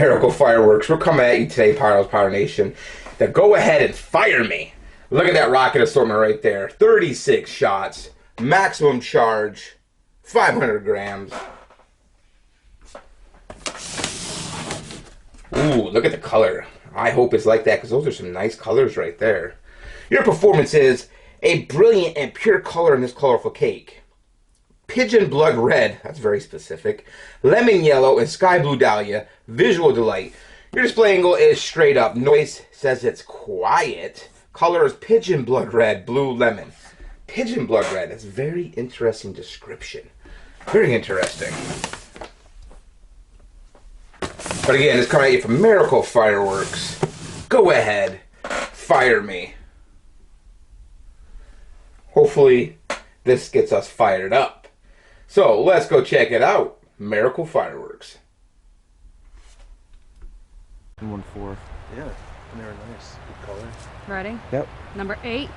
Miracle Fireworks. We're coming at you today, Pyros, Pyro Nation. Now go ahead and fire me. Look at that rocket assortment right there. 36 shots, maximum charge, 500 grams. Ooh, look at the color. I hope it's like that because those are some nice colors right there. Your performance is a brilliant and pure color in this colorful cake. Pigeon blood red, that's very specific. Lemon yellow and sky blue dahlia, visual delight. Your display angle is straight up. Noise says it's quiet. Color is pigeon blood red, blue lemon. Pigeon blood red, that's a very interesting description. Very interesting. But again, it's coming at you from Miracle Fireworks. Go ahead, fire me. Hopefully, this gets us fired up. So, let's go check it out. Miracle Fireworks. 1-4. Yeah, and they were nice. Good color. Ready? Yep. Number 8.